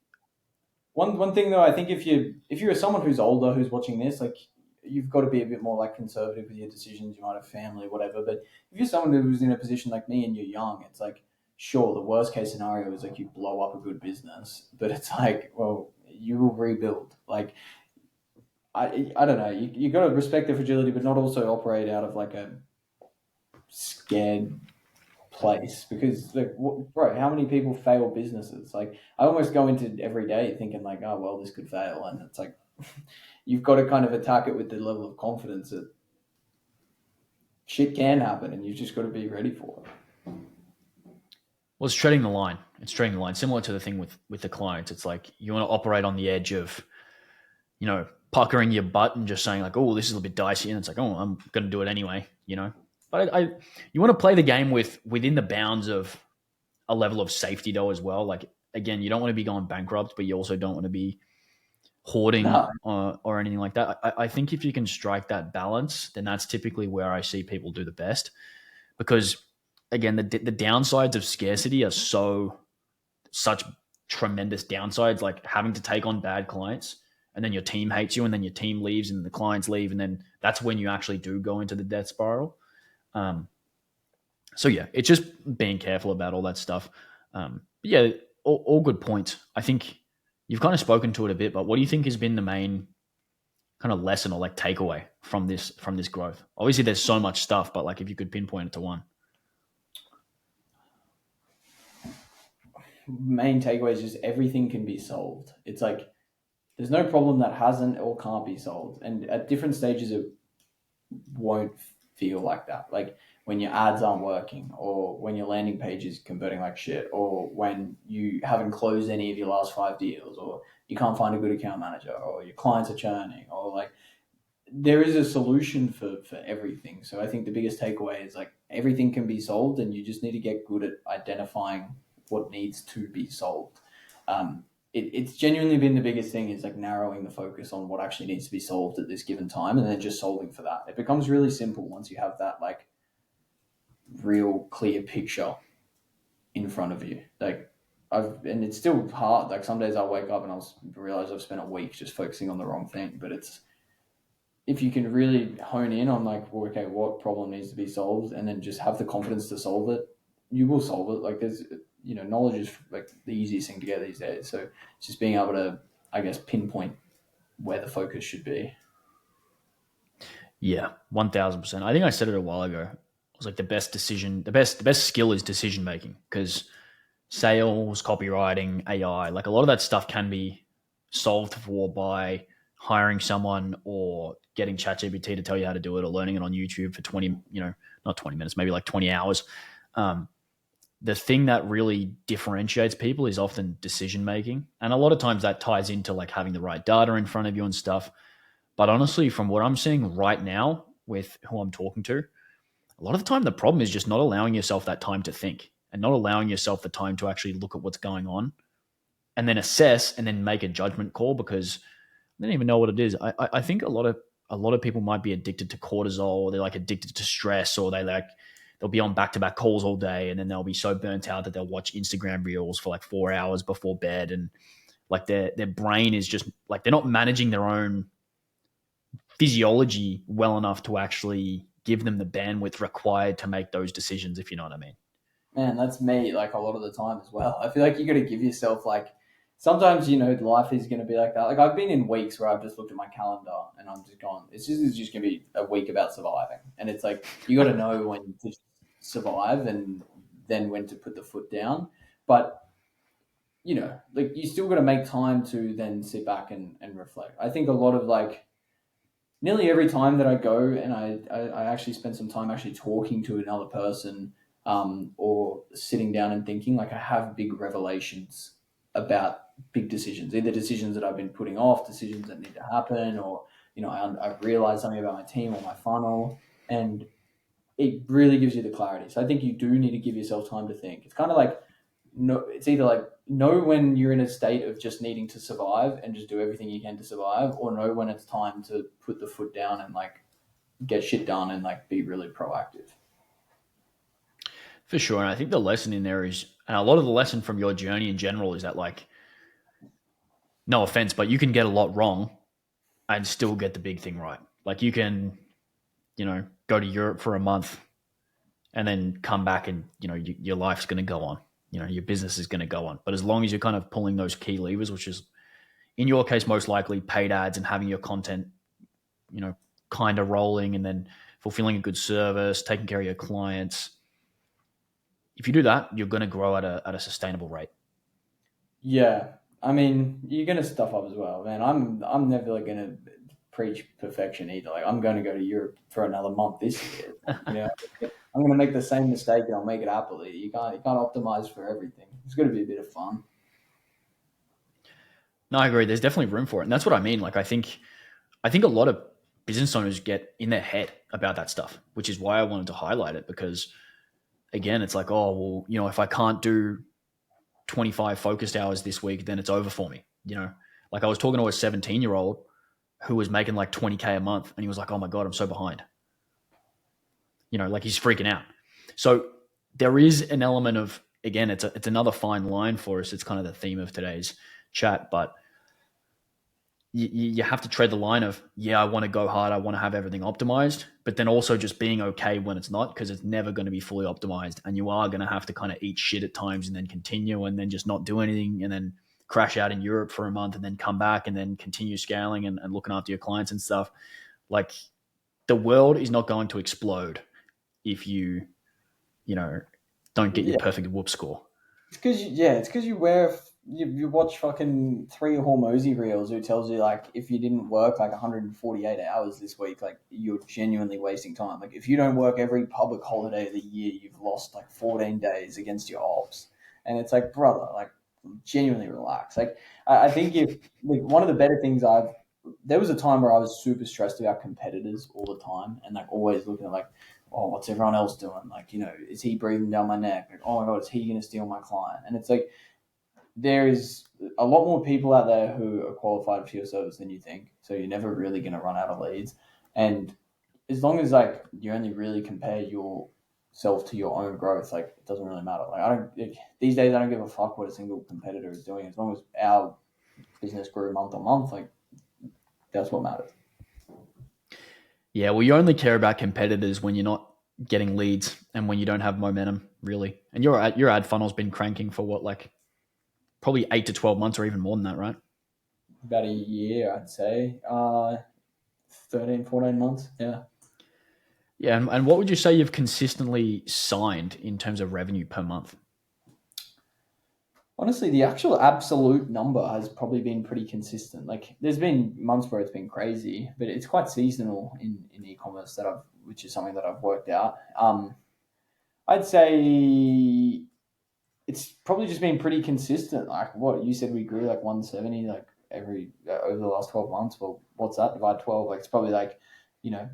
S2: One thing though, I think if you're someone who's older who's watching this, like you've got to be a bit more like conservative with your decisions. You might have family, whatever. But if you're someone who's in a position like me and you're young, it's like sure the worst case scenario is like you blow up a good business, but it's like well you will rebuild. Like I don't know. You got to respect the fragility, but not also operate out of like a scared place because like bro, how many people fail businesses? Like I almost go into every day thinking like, oh well, this could fail, and it's like you've got to kind of attack it with the level of confidence that shit can happen, and you've just got to be ready for it.
S1: Well, it's treading the line. It's treading the line, similar to the thing with the clients. It's like you want to operate on the edge of, puckering your butt and just saying like, oh, this is a bit dicey, and it's like, oh, I'm going to do it anyway. But you want to play the game within the bounds of a level of safety though as well. Like again, you don't want to be going bankrupt, but you also don't want to be hoarding
S2: No,
S1: or anything like that. I think if you can strike that balance, then that's typically where I see people do the best. Because again, the downsides of scarcity are such tremendous downsides, like having to take on bad clients, and then your team hates you, and then your team leaves, and the clients leave, and then that's when you actually do go into the death spiral. Um, so yeah, it's just being careful about all that stuff. But yeah, all good points. I think you've kind of spoken to it a bit, but what do you think has been the main kind of lesson or like takeaway from this growth? Obviously, there's so much stuff, but like if you could pinpoint it to one.
S2: main takeaway is just everything can be solved. It's like there's no problem that hasn't or can't be solved, and at different stages it won't feel like that. Like when your ads aren't working, or when your landing page is converting like shit, or when you haven't closed any of your last five deals, or you can't find a good account manager, or your clients are churning, or like there is a solution for everything. So I think the biggest takeaway is like everything can be solved, and you just need to get good at identifying what needs to be solved. It's genuinely been the biggest thing is like narrowing the focus on what actually needs to be solved at this given time, and then just solving for that. It becomes really simple once you have that like real clear picture in front of you. Like and it's still hard. Like some days I'll wake up and I'll realize I've spent a week just focusing on the wrong thing, but it's if you can really hone in on like, well, okay, what problem needs to be solved, and then just have the confidence to solve it, you will solve it. Like there's, knowledge is like the easiest thing to get these days. So it's just being able to, I guess, pinpoint where the focus should be.
S1: Yeah, 1,000%. I think I said it a while ago. It was like the best skill is decision making because sales, copywriting, AI. Like a lot of that stuff can be solved for by hiring someone or getting ChatGPT to tell you how to do it, or learning it on YouTube for 20, not 20 minutes, maybe like 20 hours. Um, the thing that really differentiates people is often decision making. And a lot of times that ties into like having the right data in front of you and stuff. But honestly, from what I'm seeing right now with who I'm talking to, a lot of the time the problem is just not allowing yourself that time to think and not allowing yourself the time to actually look at what's going on and then assess and then make a judgment call, because they don't even know what it is. I think a lot of people might be addicted to cortisol, or they're like addicted to stress, or they'll be on back to back calls all day, and then they'll be so burnt out that they'll watch Instagram reels for like 4 hours before bed, and like their brain is just like they're not managing their own physiology well enough to actually give them the bandwidth required to make those decisions, if you know what I mean.
S2: Man, that's me like a lot of the time as well. I feel like you got to give yourself like sometimes life is going to be like that. Like I've been in weeks where I've just looked at my calendar and I'm just gone. It's just going to be a week about surviving, and it's like you got to know when to survive and then when to put the foot down. But like you still got to make time to then sit back and reflect. I think a lot of like nearly every time that I go and I actually spend some time actually talking to another person, or sitting down and thinking, like I have big revelations about big decisions, either decisions that I've been putting off, decisions that need to happen, or I've realized something about my team or my funnel, and it really gives you the clarity. So I think you do need to give yourself time to think. It's kind of like no, it's either like know when you're in a state of just needing to survive and just do everything you can to survive, or know when it's time to put the foot down and like get shit done and like be really proactive.
S1: For sure. And I think the lesson in there is, and a lot of the lesson from your journey in general is that, like, no offense, but you can get a lot wrong and still get the big thing right. Like, you can, go to Europe for a month and then come back and, your life's going to go on. Your business is going to go on. But as long as you're kind of pulling those key levers, which is in your case, most likely paid ads and having your content, you know, kind of rolling, and then fulfilling a good service, taking care of your clients. If you do that, you're going to grow at a sustainable rate.
S2: Yeah, I mean, you're gonna stuff up as well, man. I'm never like gonna preach perfection either. Like I'm going to go to Europe for another month this year. I'm gonna make the same mistake and I'll make it happily. You can't optimize for everything. It's got to be a bit of fun.
S1: No, I agree. There's definitely room for it, and that's what I mean. Like, I think a lot of business owners get in their head about that stuff, which is why I wanted to highlight it, because again, it's like, oh well, if I can't do 25 focused hours this week, then it's over for me. Like I was talking to a 17-year-old who was making like 20K a month, and he was like, oh my god, I'm so behind. Like he's freaking out. So there is an element of, again, it's another fine line for us. It's kind of the theme of today's chat, but you have to tread the line of, yeah, I want to go hard, I want to have everything optimized, but then also just being okay when it's not, because it's never going to be fully optimized, and you are going to have to kind of eat shit at times and then continue and then just not do anything and then crash out in Europe for a month and then come back and then continue scaling and looking after your clients and stuff. Like, the world is not going to explode if you know don't get your
S2: Yeah,
S1: perfect whoop score.
S2: it's because you wear you watch fucking three Hormozy reels who tells you like if you didn't work like 148 hours this week, like you're genuinely wasting time. Like if you don't work every public holiday of the year, you've lost like 14 days against your odds. And it's like, brother, like genuinely relax. Like I think if like one of the better things there was a time where I was super stressed about competitors all the time and like always looking at like, oh, what's everyone else doing? Like, is he breathing down my neck? Like, oh my God, is he going to steal my client? And it's like, there is a lot more people out there who are qualified for your service than you think. So you're never really going to run out of leads. And as long as like you only really compare yourself to your own growth, like it doesn't really matter. Like these days I don't give a fuck what a single competitor is doing. As long as our business grew month on month, like that's what matters.
S1: Yeah, well, you only care about competitors when you're not getting leads and when you don't have momentum, really. And your ad funnel's been cranking for what, like probably 8 to 12 months or even more than that, right?
S2: About a year, I'd say. 13, 14 months. Yeah.
S1: Yeah, and what would you say you've consistently signed in terms of revenue per month?
S2: Honestly, the actual absolute number has probably been pretty consistent. Like, there's been months where it's been crazy, but it's quite seasonal in e-commerce which is something that I've worked out. I'd say it's probably just been pretty consistent. Like what you said, we grew like 170 like every over the last 12 months. Well, what's that divide 12? Like it's probably like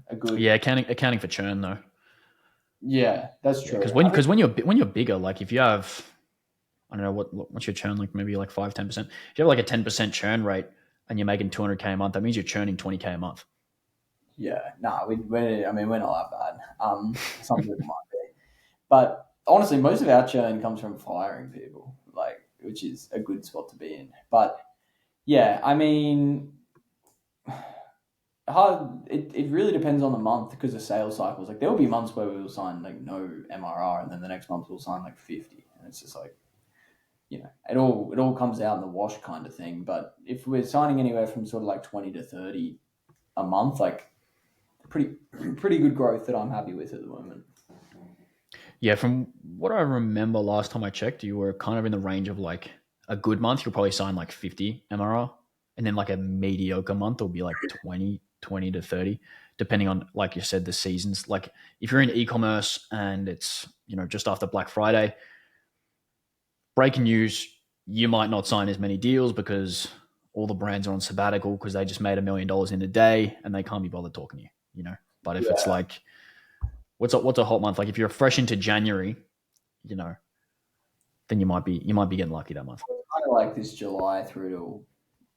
S2: a good
S1: Yeah, accounting for churn though.
S2: yeah. That's
S1: Yeah, because
S2: true. I think
S1: when you're bigger, like if you have, I don't know what's your churn, like maybe like 5-10%. If you have like a 10% churn rate and you're making 200K a month, that means you're churning 20K a month.
S2: yeah. Nah, I mean we're not that bad. Some people might be, but honestly, most of our churn comes from firing people, like which is a good spot to be in. But yeah, I mean it really depends on the month because of sales cycles. Like there will be months where we will sign like no MRR, and then the next month we'll sign like 50, and it's just like it all comes out in the wash kind of thing. But if we're signing anywhere from sort of like 20 to 30 a month, like pretty pretty good growth that I'm happy with at the moment.
S1: Yeah, from what I remember last time I checked, you were kind of in the range of like a good month, you'll probably sign like 50 MRR. And then like a mediocre month will be like 20 to 30, depending on, like you said, the seasons. Like if you're in e-commerce and it's, just after Black Friday, breaking news, you might not sign as many deals because all the brands are on sabbatical because they just made $1 million in a day and they can't be bothered talking to you. But if it's
S2: Yeah,
S1: like, what's a hot month? Like if you're fresh into January, you know, then you might be getting lucky that month.
S2: kind of like this July through to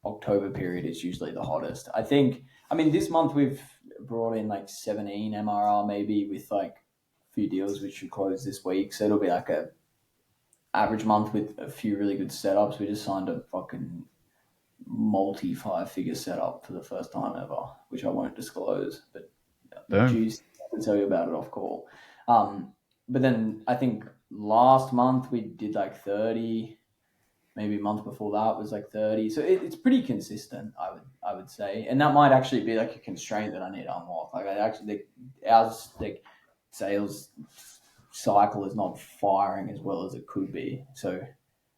S2: October period is usually the hottest. I think. I mean, this month we've brought in like 17 MRR maybe with like a few deals which should close this week, so it'll be like a average month with a few really good setups. We just signed a fucking multi five figure setup for the first time ever, which I won't disclose, but
S1: Boom.
S2: juice to tell you about it off call. But then I think last month we did like 30, maybe a month before that was like 30. So it's pretty consistent, I would say. And that might actually be like a constraint that I need to unlock. Like I actually think ours like sales cycle is not firing as well as it could be. So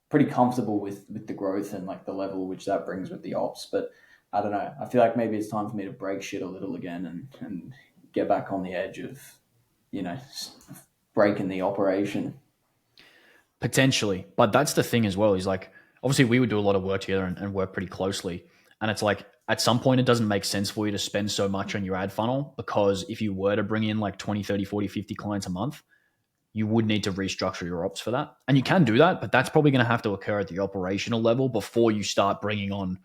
S2: pretty comfortable with the growth and like the level which that brings with the ops. But I don't know. I feel like maybe it's time for me to break shit a little again and get back on the edge of you know breaking the operation.
S1: Potentially. But that's the thing as well, is like, obviously we would do a lot of work together and work pretty closely. And it's like, at some point, it doesn't make sense for you to spend so much on your ad funnel, because if you were to bring in like 20, 30, 40, 50 clients a month, you would need to restructure your ops for that. And you can do that, but that's probably going to have to occur at the operational level before you start bringing on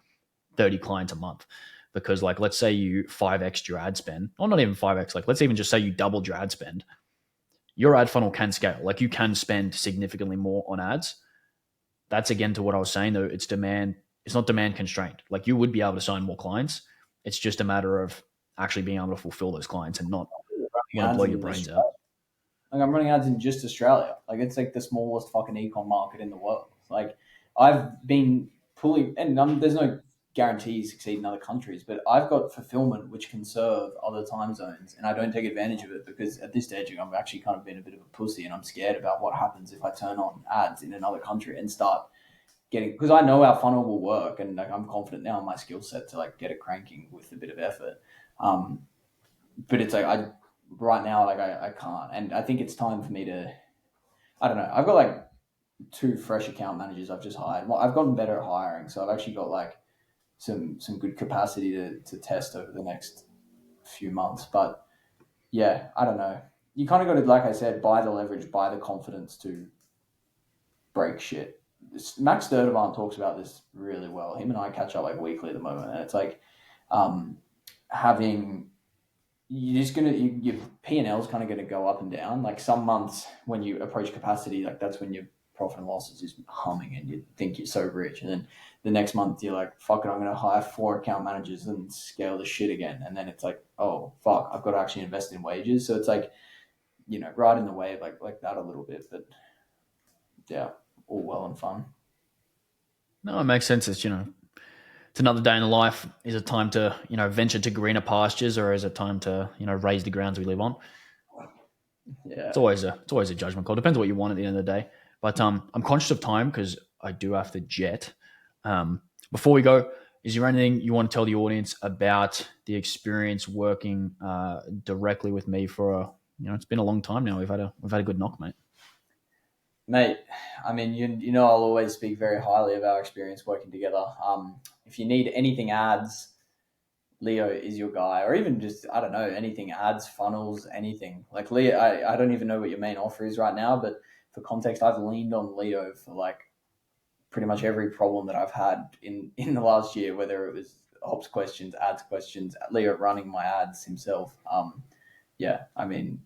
S1: 30 clients a month. Because, like, let's say you 5x your ad spend, or not even 5x, like, let's even just say you doubled your ad spend. Your ad funnel can scale. Like, you can spend significantly more on ads. That's again to what I was saying, though. It's demand, it's not demand constrained. Like, you would be able to sign more clients. It's just a matter of actually being able to fulfill those clients and not, you're going to blow
S2: Ads
S1: your
S2: in
S1: brains out.
S2: Australia. Like I'm running ads in just Australia. Like it's like the smallest fucking econ market in the world. Like I've been pulling, and there's no guarantee you succeed in other countries, but I've got fulfillment which can serve other time zones, and I don't take advantage of it because at this stage I'm actually kind of being a bit of a pussy, and I'm scared about what happens if I turn on ads in another country and start getting because I know our funnel will work, and like I'm confident now in my skill set to like get it cranking with a bit of effort. Um, but it's like I right now like I can't, and I think it's time for me to. I don't know. I've got like two fresh account managers I've just hired. Well, I've gotten better at hiring, so I've actually got like some good capacity to test over the next few months. But yeah, I don't know. You kind of got to, like I said, buy the leverage, buy the confidence to break shit. Max Sturtevant talks about this really well. Him and I catch up like weekly at the moment, and it's like um, having you're just gonna your P and L is kind of gonna go up and down. Like some months when you approach capacity, like that's when your profit and losses is humming, and you think you're so rich. And then the next month you're like, "Fuck it, I'm gonna hire 4 account managers and scale the shit again." And then it's like, "Oh fuck, I've got to actually invest in wages." So it's like riding the wave like that a little bit. But yeah, all well and fun.
S1: No, it makes sense. It's another day in the life. Is it time to, venture to greener pastures, or is it time to, raise the grounds we live on? It's
S2: Yeah,
S1: always a it's always a judgment call. Depends what you want at the end of the day. But I'm conscious of time because I do have to jet. Before we go, is there anything you want to tell the audience about the experience working directly with me for a, it's been a long time now. We've had a good knock, mate.
S2: Mate, I mean, you know, I'll always speak very highly of our experience working together. If you need anything ads, Leo is your guy, or even just, I don't know, anything ads, funnels, anything. Like Leo, I don't even know what your main offer is right now, but for context, I've leaned on Leo for like pretty much every problem that I've had in the last year, whether it was ops questions, ads questions, Leo running my ads himself. Yeah, I mean,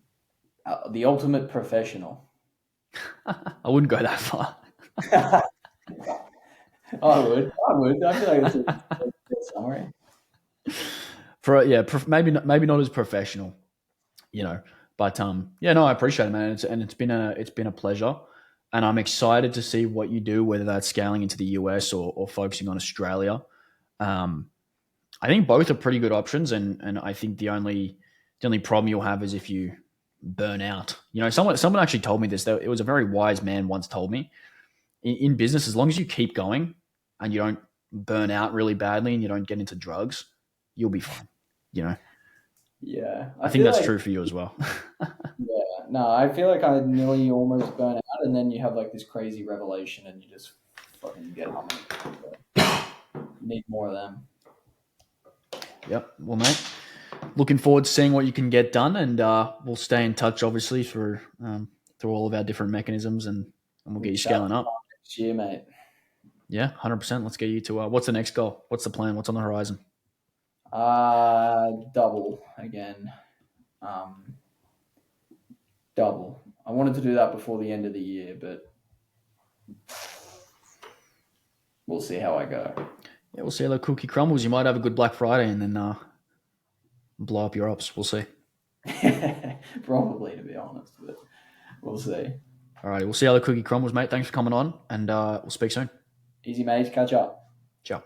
S2: the ultimate professional.
S1: I wouldn't go that far.
S2: I would. I feel like it's a good summary.
S1: For yeah, maybe not as professional, you know. But yeah, no, I appreciate it, man. It's been a pleasure, and I'm excited to see what you do, whether that's scaling into the US or focusing on Australia. Um, I think both are pretty good options, and I think the only problem you'll have is if you burn out. Someone actually told me this. It was a very wise man once told me in business, as long as you keep going and you don't burn out really badly and you don't get into drugs, you'll be fine. You know,
S2: Yeah,
S1: I
S2: I
S1: think
S2: feel
S1: that's
S2: like
S1: true for you as well.
S2: yeah, no, I feel like I nearly almost burn out, and then you have like this crazy revelation, and you just fucking get humming. Need more of them.
S1: Yep. Well, mate, looking forward to seeing what you can get done, and we'll stay in touch, obviously, through all of our different mechanisms, and we'll get
S2: We'll
S1: you
S2: chat
S1: scaling up.
S2: next year, mate.
S1: Yeah, 100%. Let's get you to what's the next goal? What's the plan? What's on the horizon?
S2: Double again. Um, double. I wanted to do that before the end of the year, but we'll see how I go.
S1: Yeah, we'll see how the cookie crumbles. You might have a good Black Friday and then blow up your ops. We'll see.
S2: Probably, to be honest, but we'll see.
S1: All right, we'll see how the cookie crumbles, mate. Thanks for coming on, and we'll speak soon.
S2: Easy, mate. Catch up.
S1: Ciao.